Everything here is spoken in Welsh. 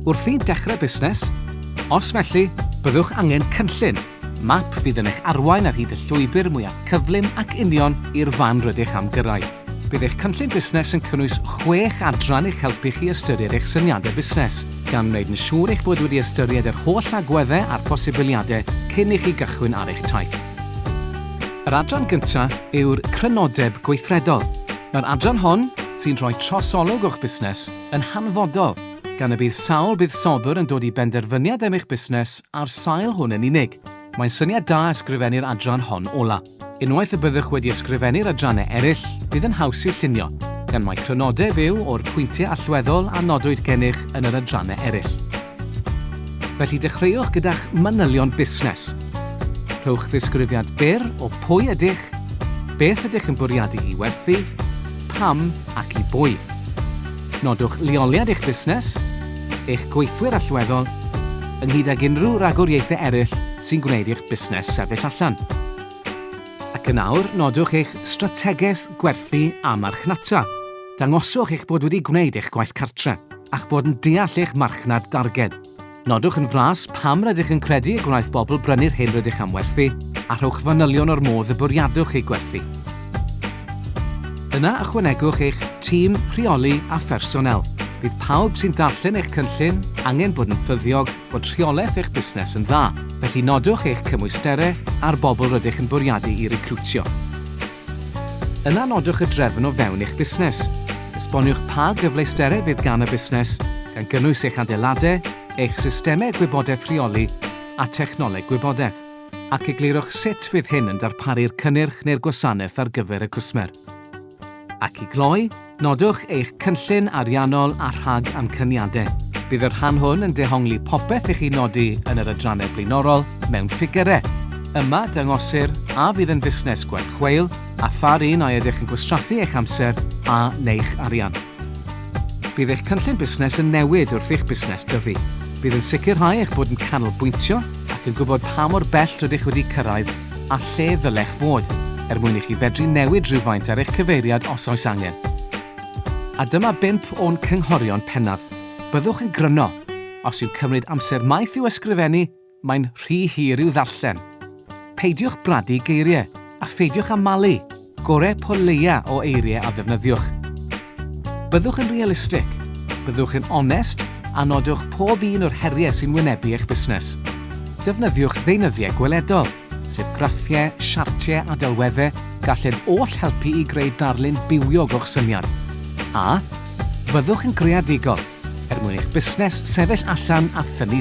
Wrth i dechrau busnes, os felly, byddwch angen cynllun, map fydd yn eich arwain ar hyd y llwybr mwyaf cyflym ac union i'r fan rydych am gyrraedd. Bydd eich cynllun busnes yn cynnwys 6 adran i'ch helpu chi ystyried eich syniadau busnes, gan wneud yn siŵr eich bod wedi ystyried yr holl agweddau a'r posibiliadau cyn i chi gychwyn ar eich taith. Yr adran gyntaf yw'r crynodeb gweithredol. Mae'r adran hon sy'n rhoi trosolwg o'ch busnes yn hanfodol, gan y bydd sawl buddsodwr yn dod i benderfyniad am eich busnes a'r sail hwn yn unig. Mae'n syniad da ysgrifennu'r adran hon ola. Unwaith y byddwch wedi ysgrifennu'r adrannau eraill, bydd yn haws i'w llunio, gan mae crynodeb yw o'r pwyntiau allweddol a nodwyd gennych yn yr adrannau eraill. Felly dechreuwch gyda'ch manylion busnes. Rhowch ddisgrifiad byr o pwy ydych, beth ydych yn bwriadu i werthu, pam ac i bwy. Nodwch leoliad eich busnes, eich gweithwyr allweddol, ynghyd ag unrhyw ragoriaethau eraill sy'n gwneud eich busnes sefyll allan. Ac yn awr, nodwch eich strategaeth gwerthu a marchnata. Dangoswch eich bod wedi gwneud eich gwaith cartre, a'ch bod yn deall eich marchnad darged. Nodwch yn fras pam rydych yn credu y gwnaeth bobl brynu'r hyn rydych am werthu, a rhowch fanylion o'r modd y bwriadwch ei gwerthu. Yna ychwanegwch eich tîm rheoli a phersonel. Bydd pawb sy'n darllen eich cynllun angen bod yn ffyddiog bod rheolaeth eich busnes yn dda, felly nodwch eich cymwysterau a'r bobl rydych yn bwriadu i recrwtio. Yna nodwch y drefn o fewn eich busnes. Esboniwch pa gyfleusterau fydd gan y busnes, gan gynnwys eich adeiladau, eich systemau gwybodaeth rheoli a technoleg gwybodaeth, ac eglurwch sut fydd hyn yn darparu'r cynnyrch neu'r gwasanaeth ar gyfer y cwsmer. Ac i gloi, nodwch eich cynllun ariannol a rhag amcaniadau. Bydd yr rhan hwn yn dehongli popeth i chi nodi yn yr adrannau blaenorol mewn ffigurau. Yma dangosir a fydd yn busnes gwerth chweil a phar un a ydych yn gwastraffu eich amser a neu'ch arian. Bydd eich cynllun busnes yn newid wrth eich busnes dyfu. Bydd yn sicrhau eich bod yn canolbwyntio ac yn gwybod pa mor bell rydych wedi cyrraedd a lle ddylech fod, mwyn i chi fedru newid rhywfaint ar eich cyfeiriad os oes angen. A dyma 5 o'n cynghorion pennaf. Byddwch yn gryno. Os yw cymryd amser maith i'w ysgrifennu, mae'n rhy hir i'w ddarllen. Peidiwch bradu geiriau a pheidiwch amalu. Gorau po leia o eiriau a ddefnyddiwch. Byddwch yn realistig. Byddwch yn onest a nodwch pob un o'r heriau sy'n wynebu eich busnes. Defnyddiwch ddeunyddiau gweledol, sef graffiau, siartiau a delweddau gallent oll helpu i greu darlun bywiog o'ch syniad. A byddwch yn greadigol mwyn eich busnes sefyll allan a thynnu